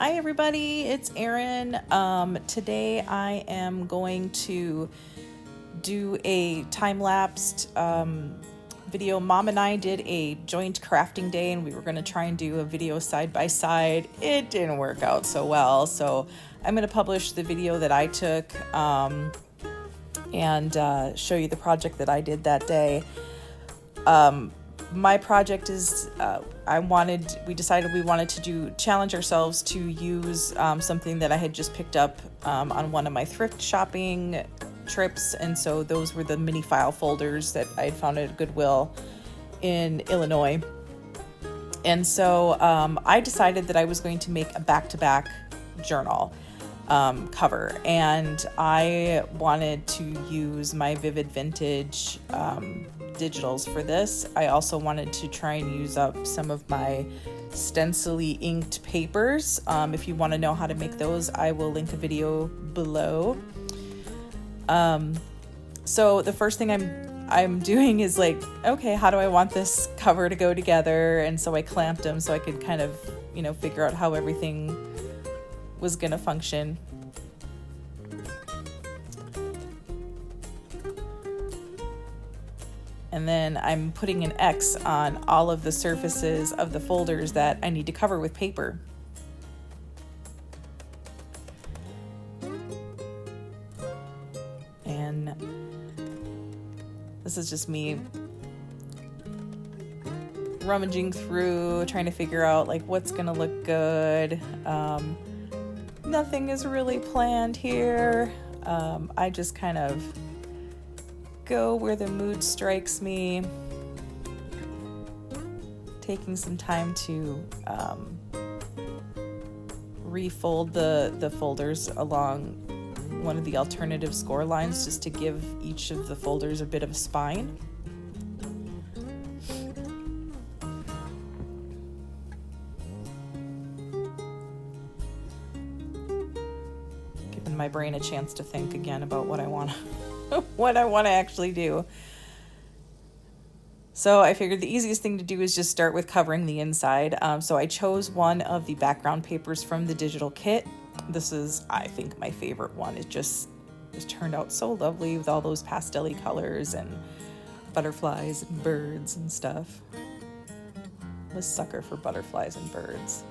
Hi everybody, it's Erin. Today I am going to do a time-lapsed video. Mom and I did a joint crafting day and we were going to try and do a video side by side. It didn't work out so well, so I'm going to publish the video that I took and show you the project that I did that day. My project is, we decided we wanted to challenge ourselves to use something that I had just picked up on one of my thrift shopping trips. And so those were the mini file folders that I had found at Goodwill in Illinois. And so I decided that I was going to make a back-to-back journal cover, and I wanted to use my Vivid Vintage digitals for this. I also wanted to try and use up some of my stencil-y inked papers. If you want to know how to make those, I will link a video below. So the first thing I'm doing is like, okay, how do I want this cover to go together? And so I clamped them so I could kind of, figure out how everything was gonna function. And then I'm putting an X on all of the surfaces of the folders that I need to cover with paper. And this is just me rummaging through, trying to figure out like what's gonna look good. Nothing is really planned here. I just kind of go where the mood strikes me, taking some time to refold the folders along one of the alternative score lines just to give each of the folders a bit of a spine. Giving my brain a chance to think again about what I want to actually do. So I figured the easiest thing to do is just start with covering the inside. So I chose one of the background papers from the digital kit. This is, I think, my favorite one. It just turned out so lovely with all those pastel-y colors and butterflies and birds and stuff. I'm a sucker for butterflies and birds.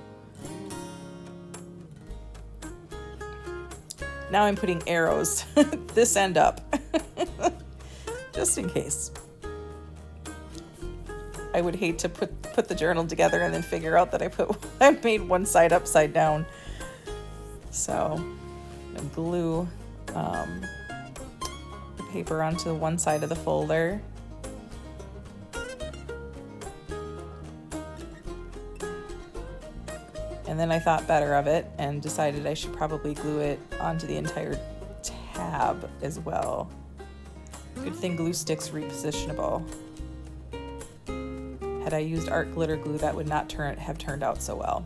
Now I'm putting arrows this end up, just in case. I would hate to put the journal together and then figure out that I made one side upside down. So I glue the paper onto one side of the folder. And then I thought better of it and decided I should probably glue it onto the entire tab as well. Good thing glue stick's repositionable. Had I used art glitter glue, that would not have turned out so well.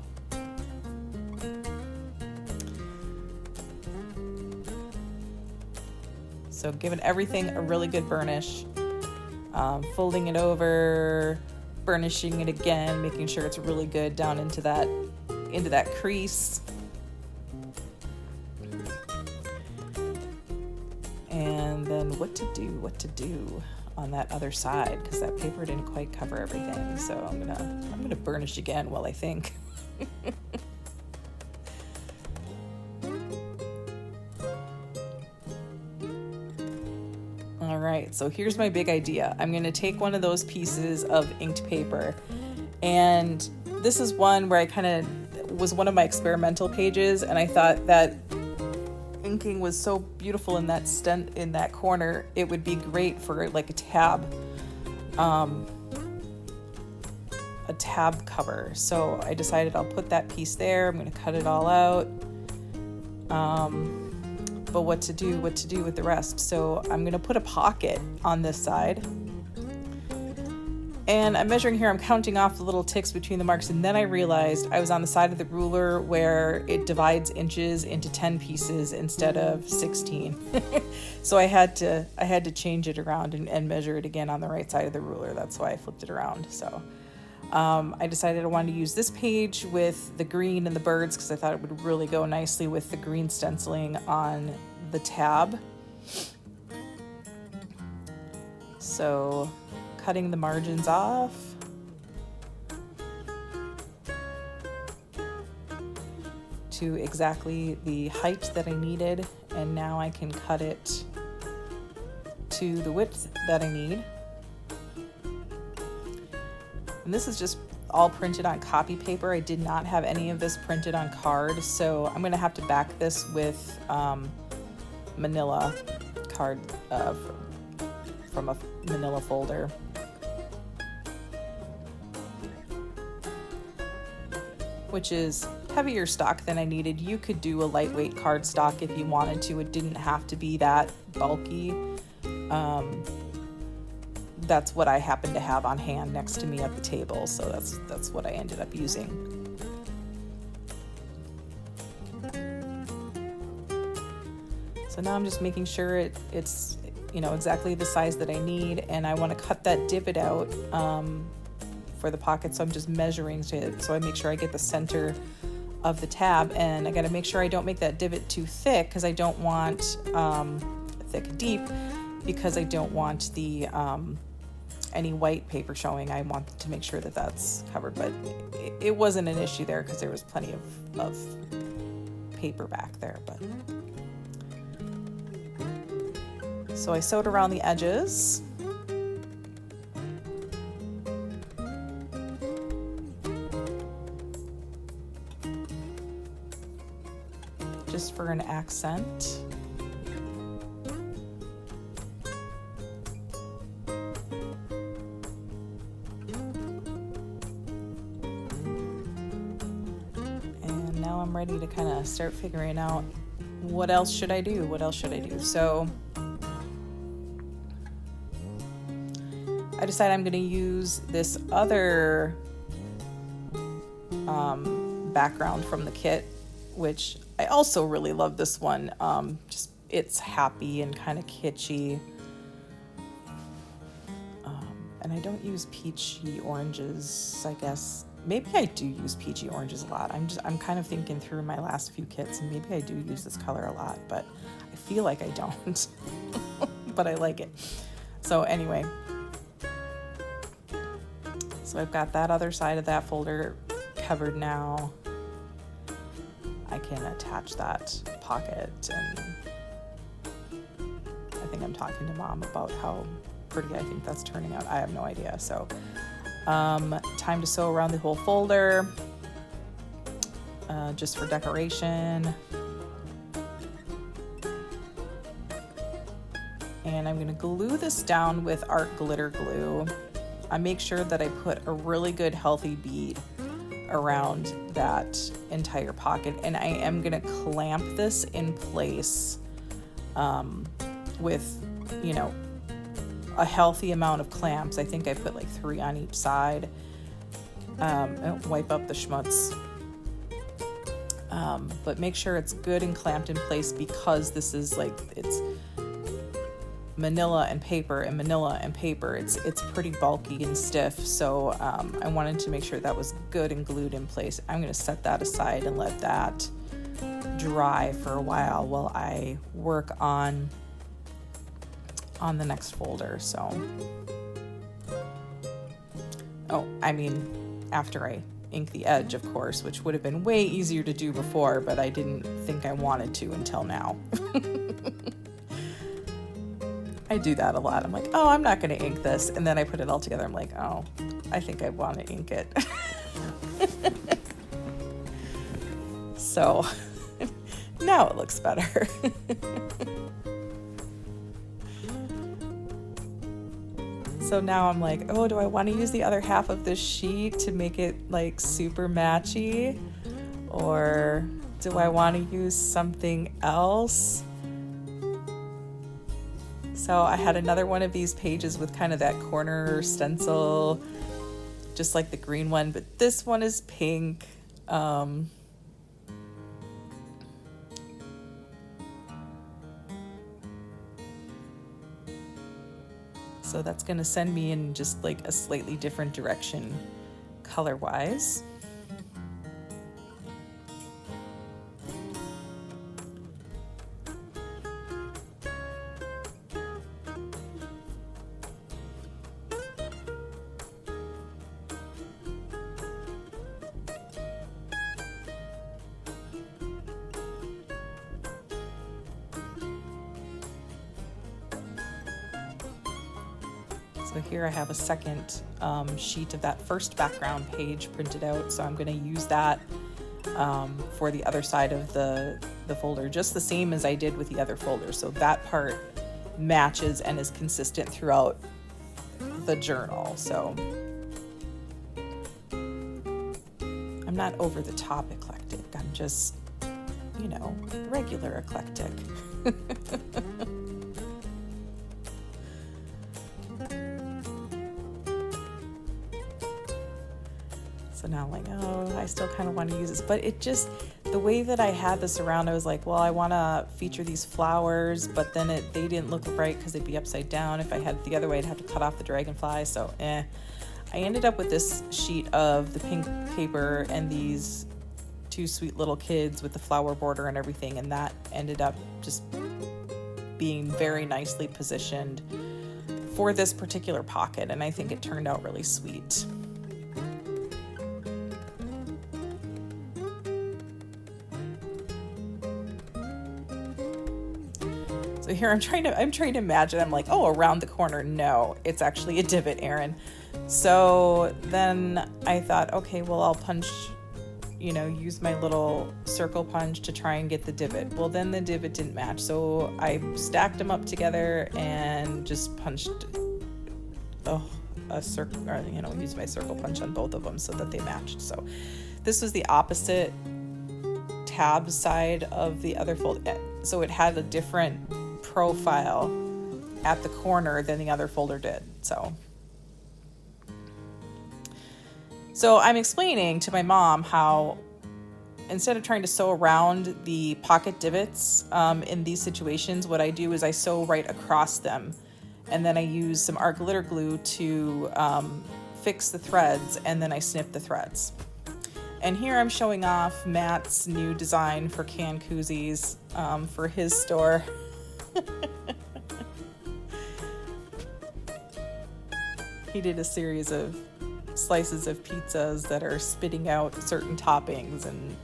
So giving everything a really good burnish, folding it over, burnishing it again, making sure it's really good down into that crease. And then what to do on that other side, because that paper didn't quite cover everything. So I'm gonna burnish again while I think. All right, so here's my big idea. I'm gonna take one of those pieces of inked paper, and this is one where I kind of was one of my experimental pages, and I thought that inking was so beautiful in that corner, it would be great for like a tab cover. So I decided I'll put that piece there. I'm going to cut it all out. But what to do with the rest? So I'm going to put a pocket on this side. And I'm measuring here, I'm counting off the little ticks between the marks, and then I realized I was on the side of the ruler where it divides inches into 10 pieces instead of 16. So I had to change it around and measure it again on the right side of the ruler. That's why I flipped it around. So I decided I wanted to use this page with the green and the birds because I thought it would really go nicely with the green stenciling on the tab. So cutting the margins off. To exactly the height that I needed, and now I can cut it to the width that I need. And this is just all printed on copy paper. I did not have any of this printed on card, so I'm gonna have to back this with manila card from a manila folder. Which is heavier stock than I needed. You could do a lightweight cardstock if you wanted to. It didn't have to be that bulky. That's what I happened to have on hand next to me at the table, so that's what I ended up using. So now I'm just making sure it's exactly the size that I need, and I want to cut that divot out for the pocket, so I'm just measuring so I make sure I get the center of the tab, and I got to make sure I don't make that divot too thick because I don't want thick deep, because I don't want the any white paper showing. I want to make sure that that's covered, but it wasn't an issue there because there was plenty of paper back there. But so I sewed around the edges. Just for an accent. And now I'm ready to kind of start figuring out what else should I do? So I decided I'm going to use this other background from the kit, which I also really love this one. Just it's happy and kind of kitschy. And I don't use peachy oranges, I guess. Maybe I do use peachy oranges a lot. I'm kind of thinking through my last few kits, and maybe I do use this color a lot, but I feel like I don't. But I like it. So anyway. So I've got that other side of that folder covered now. I can attach that pocket, and I think I'm talking to Mom about how pretty I think that's turning out. I have no idea. So time to sew around the whole folder, just for decoration. And I'm going to glue this down with art glitter glue. I make sure that I put a really good healthy bead around that entire pocket, and I am going to clamp this in place with a healthy amount of clamps. I think I put like 3 on each side. Wipe up the schmutz, but make sure it's good and clamped in place, because this is it's manila and paper, it's pretty bulky and stiff, so I wanted to make sure that was good and glued in place. I'm going to set that aside and let that dry for a while I work on the next folder. So after I ink the edge, of course, which would have been way easier to do before, but I didn't think I wanted to until now. I do that a lot. I'm like, oh, I'm not going to ink this. And then I put it all together. I'm like, oh, I think I want to ink it. So now it looks better. So now I'm like, oh, do I want to use the other half of this sheet to make it like super matchy? Or do I want to use something else? So I had another one of these pages with kind of that corner stencil, just like the green one, but this one is pink. So that's going to send me in just like a slightly different direction color-wise. So here I have a second sheet of that first background page printed out, so I'm going to use that for the other side of the folder, just the same as I did with the other folder. So that part matches and is consistent throughout the journal. So I'm not over the top eclectic, I'm just, you know, regular eclectic. So now I'm like, oh, I still kind of want to use this, but it just, the way that I had this around, I was like, well, I want to feature these flowers, but then they didn't look right because they'd be upside down. If I had it the other way, I'd have to cut off the dragonfly. So I ended up with this sheet of the pink paper and these two sweet little kids with the flower border and everything, and that ended up just being very nicely positioned for this particular pocket, and I think it turned out really sweet. So here I'm trying to imagine, I'm like, oh, around the corner. No, it's actually a divot, Erin. So then I thought, okay, well, I'll punch, you know, use my little circle punch to try and get the divot. Well, then the divot didn't match. So I stacked them up together and just punched a circle, or, you know, used my circle punch on both of them so that they matched. So this was the opposite tab side of the other fold. So it had a different profile at the corner than the other folder did. So I'm explaining to my mom how instead of trying to sew around the pocket divots in these situations, what I do is I sew right across them, and then I use some art glitter glue to fix the threads, and then I snip the threads. And here I'm showing off Matt's new design for can koozies for his store. He did a series of slices of pizzas that are spitting out certain toppings, and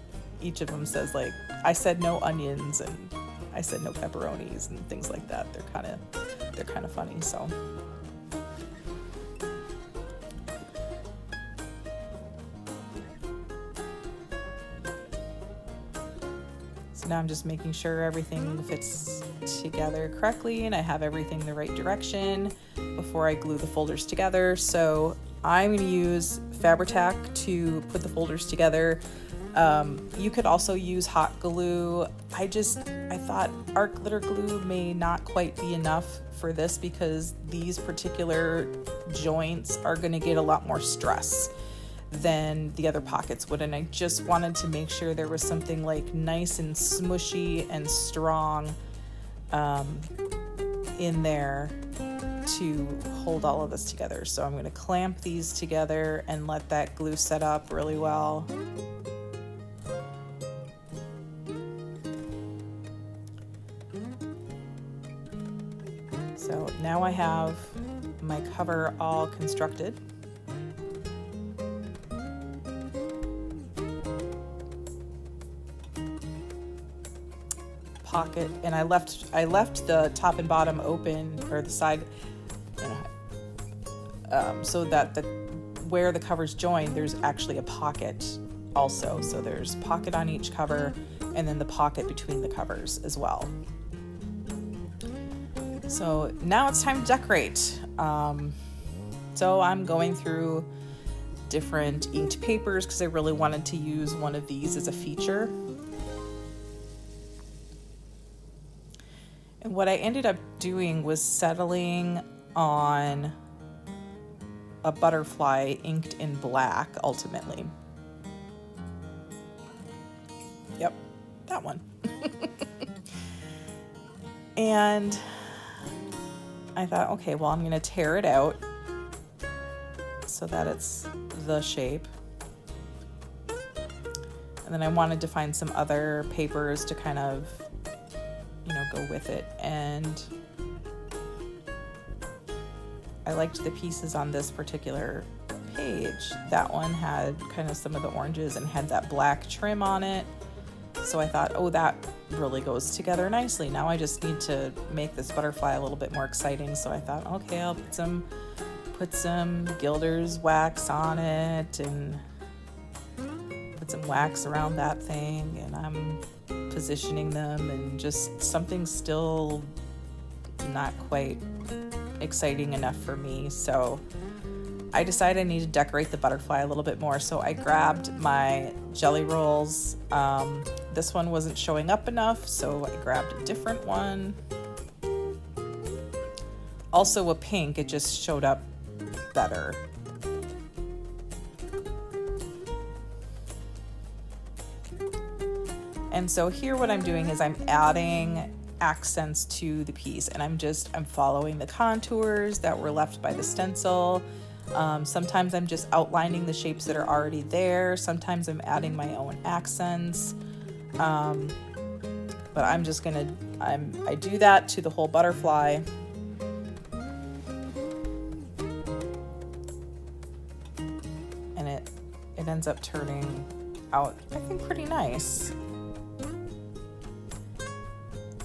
each of them says, like, I said no onions and I said no pepperonis and things like that. They're kind of funny. So now I'm just making sure everything fits together correctly and I have everything the right direction before I glue the folders together. So I'm going to use Fabri-Tac to put the folders together. You could also use hot glue. I thought art glitter glue may not quite be enough for this because these particular joints are going to get a lot more stress than the other pockets would, and I just wanted to make sure there was something like nice and smushy and strong in there to hold all of this together. So I'm going to clamp these together and let that glue set up really well. So now I have my cover all constructed. Pocket, and I left the top and bottom open, or the side, so that where the covers join, there's actually a pocket also. So there's pocket on each cover, and then the pocket between the covers as well. So now it's time to decorate. So I'm going through different inked papers because I really wanted to use one of these as a feature. And what I ended up doing was settling on a butterfly inked in black, ultimately. Yep, that one. And I thought, okay, well, I'm going to tear it out so that it's the shape. And then I wanted to find some other papers to kind of, go with it. And I liked the pieces on this particular page. That one had kind of some of the oranges and had that black trim on it. So I thought, oh, that really goes together nicely. Now I just need to make this butterfly a little bit more exciting. So I thought, okay, I'll put some Gilder's wax on it and put some wax around that thing, and I'm positioning them, and just something still not quite exciting enough for me. So I decided I need to decorate the butterfly a little bit more. So I grabbed my jelly rolls. This one wasn't showing up enough, so I grabbed a different one. Also a pink, it just showed up better. And so here what I'm doing is I'm adding accents to the piece, and I'm following the contours that were left by the stencil. Sometimes I'm just outlining the shapes that are already there. Sometimes I'm adding my own accents. But I'm just gonna, I do that to the whole butterfly. And it ends up turning out, I think, pretty nice.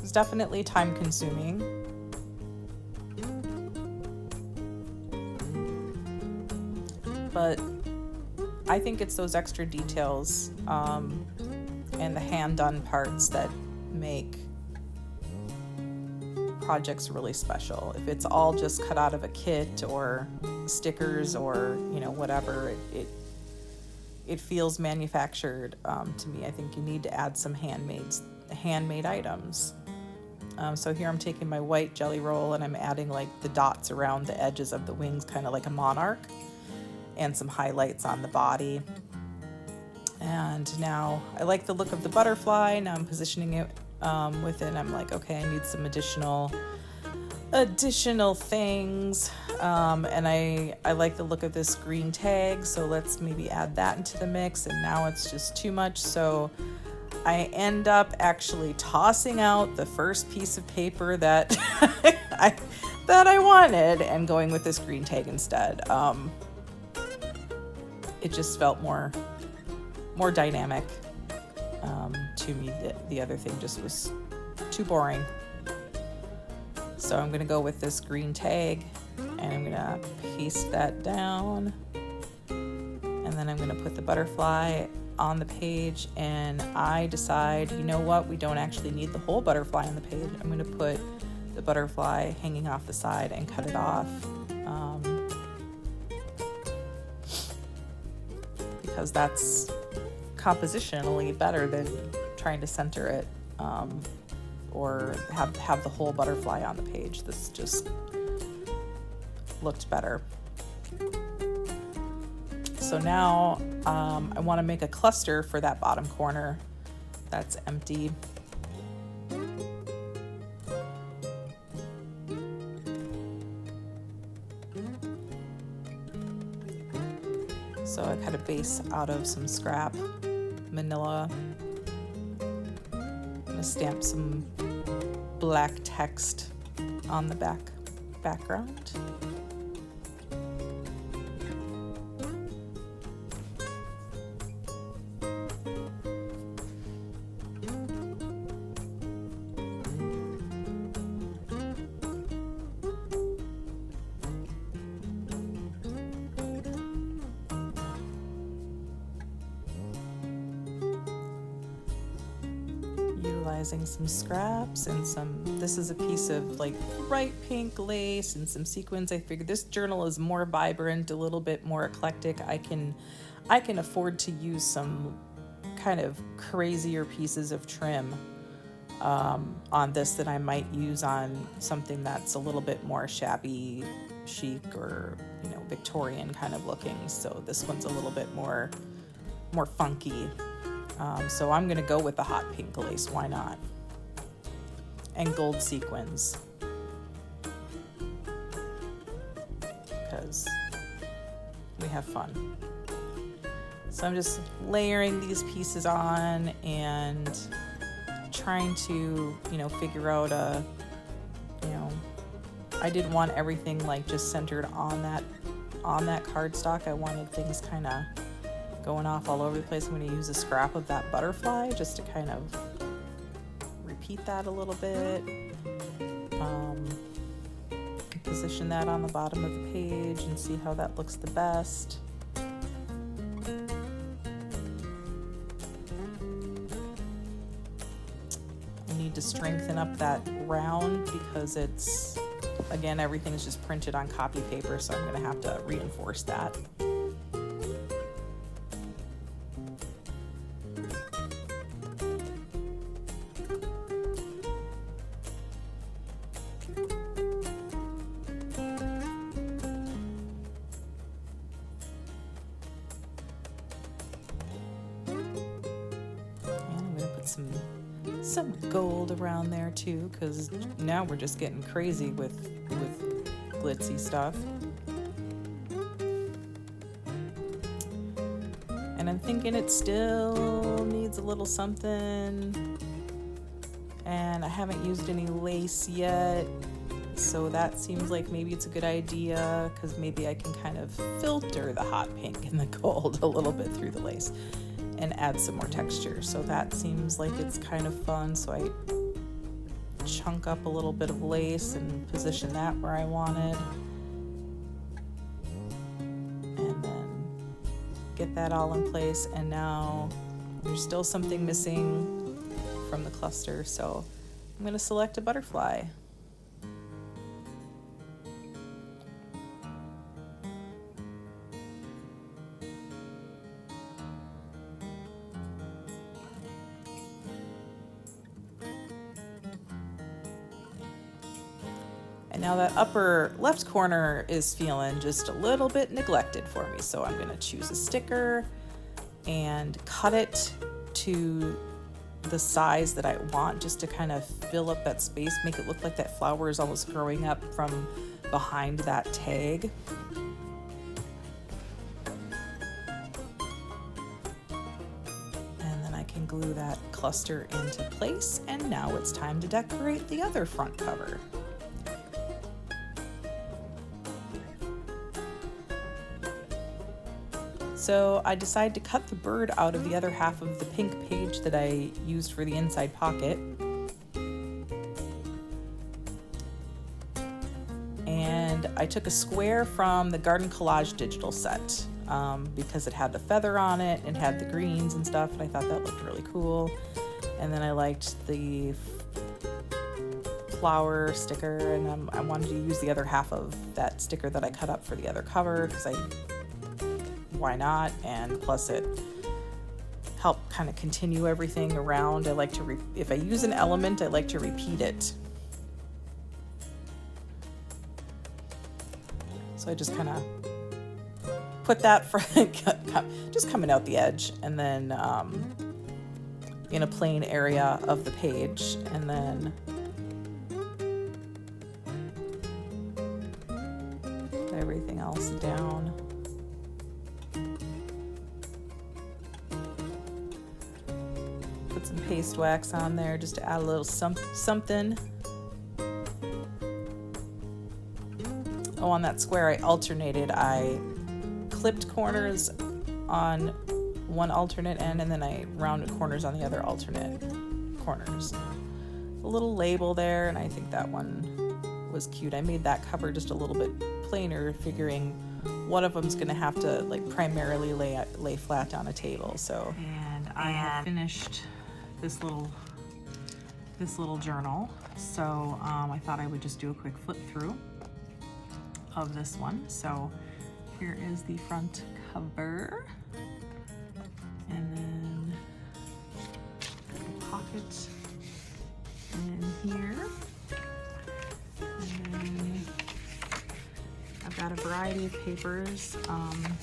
It's definitely time consuming. But I think it's those extra details and the hand-done parts that make projects really special. If it's all just cut out of a kit or stickers or whatever, it feels manufactured to me. I think you need to add some handmade items. So here I'm taking my white jelly roll and I'm adding like the dots around the edges of the wings, kind of like a monarch, and some highlights on the body. And now I like the look of the butterfly. Now I'm positioning it with it. I'm like, okay, I need some additional things. And I like the look of this green tag, so let's maybe add that into the mix. And now it's just too much, so I end up actually tossing out the first piece of paper that I wanted and going with this green tag instead. It just felt more dynamic to me. The other thing just was too boring. So I'm gonna go with this green tag and I'm gonna paste that down, and then I'm gonna put the butterfly on the page, and I decide, you know what, we don't actually need the whole butterfly on the page. I'm gonna put the butterfly hanging off the side and cut it off. Because that's compositionally better than trying to center it or have the whole butterfly on the page. This just looked better. So now I want to make a cluster for that bottom corner that's empty. So I cut a base out of some scrap manila. I'm gonna stamp some black text on the background. Utilizing some scraps and this is a piece of like bright pink lace and some sequins. I figured this journal is more vibrant, a little bit more eclectic. I can afford to use some kind of crazier pieces of trim on this that I might use on something that's a little bit more shabby chic or Victorian kind of looking. So this one's a little bit more funky. So I'm gonna go with the hot pink lace, why not? And gold sequins, because we have fun. So I'm just layering these pieces on and trying to, you know, figure out I didn't want everything like just centered on that cardstock. I wanted things kind of going off all over the place. I'm going to use a scrap of that butterfly just to kind of repeat that a little bit. Position that on the bottom of the page and see how that looks the best. To strengthen up that round because it's, again, everything is just printed on copy paper, so I'm going to have to reinforce that. And I'm going to put some gold around there too, because now we're just getting crazy with glitzy stuff. And I'm thinking it still needs a little something, and I haven't used any lace yet, so that seems like maybe it's a good idea, because maybe I can kind of filter the hot pink and the gold a little bit through the lace and add some more texture. So that seems like it's kind of fun. So I chunk up a little bit of lace and position that where I wanted. And then get that all in place. And now there's still something missing from the cluster. So I'm going to select a butterfly. And now that upper left corner is feeling just a little bit neglected for me. So I'm going to choose a sticker and cut it to the size that I want, just to kind of fill up that space, make it look like that flower is almost growing up from behind that tag. And then I can glue that cluster into place. And now it's time to decorate the other front cover. So I decided to cut the bird out of the other half of the pink page that I used for the inside pocket. And I took a square from the Garden Collage digital set because it had the feather on it and had the greens and stuff, and I thought that looked really cool. And then I liked the flower sticker, and I wanted to use the other half of that sticker that I cut up for the other cover because why not? And plus it helped kind of continue everything around. I like to, if I use an element, I like to repeat it. So I just kind of put that for just coming out the edge, and then in a plain area of the page, and then put everything else down. Put some paste wax on there just to add a little something. Oh, on that square I alternated. I clipped corners on one alternate end, and then I rounded corners on the other alternate corners. A little label there, and I think that one was cute. I made that cover just a little bit plainer, figuring one of them's gonna have to like primarily lay flat on a table. So, and I have finished this little journal, so I thought I would just do a quick flip through of this one. So here is the front cover, and then a pocket in here, and then I've got a variety of papers.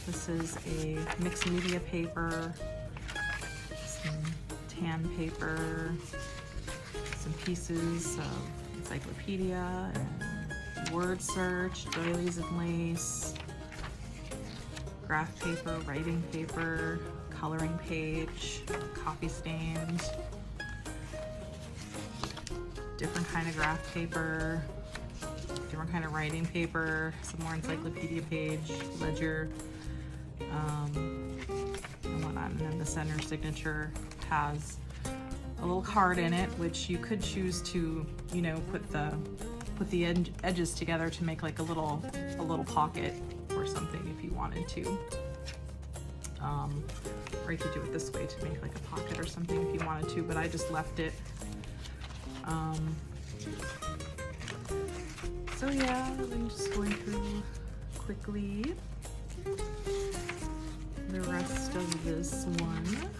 This is a mixed media paper, some tan paper, some pieces of encyclopedia and word search, doilies and lace, graph paper, writing paper, coloring page, coffee stains, different kind of graph paper, different kind of writing paper, some more encyclopedia page, ledger, and whatnot. And then the center signature has a little card in it, which you could choose to, you know, put the edges together to make like a little pocket or something if you wanted to. Or you could do it this way to make like a pocket or something if you wanted to, but I just left it. So yeah, I'm just going through quickly the rest of this one.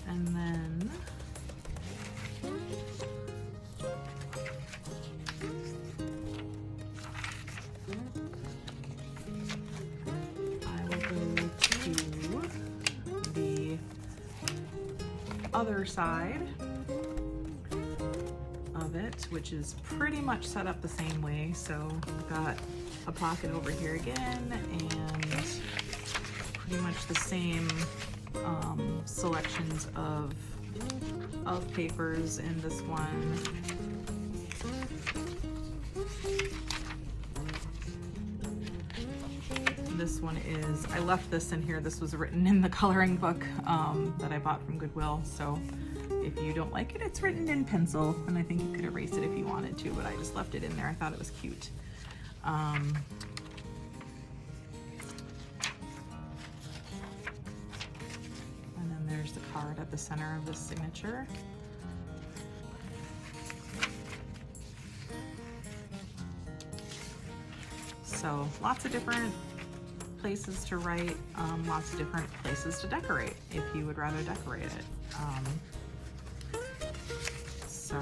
And then I will go to the other side of it, which is pretty much set up the same way. So I've got a pocket over here again, and pretty much the same selections of papers in this one. This one is, I left this in here. This was written in the coloring book that I bought from Goodwill. So if you don't like it, it's written in pencil, and I think you could erase it if you wanted to, but I just left it in there. I thought it was cute. There's the card at the center of the signature. So lots of different places to write, lots of different places to decorate if you would rather decorate it. So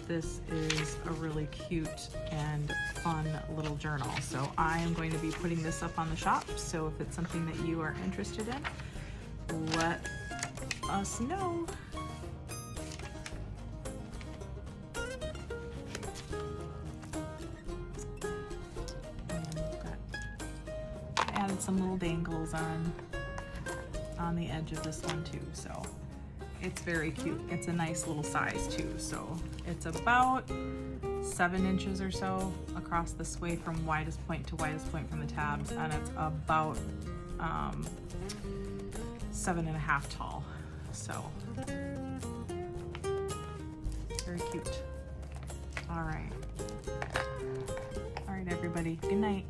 this is a really cute and fun little journal. So I am going to be putting this up on the shop. So if it's something that you are interested in, let us know. I added some little dangles on the edge of this one too, so it's very cute. It's a nice little size too, so it's about 7 inches or so across this way from widest point to widest point from the tabs, and it's about 7.5 tall, so very cute. All right everybody, good night.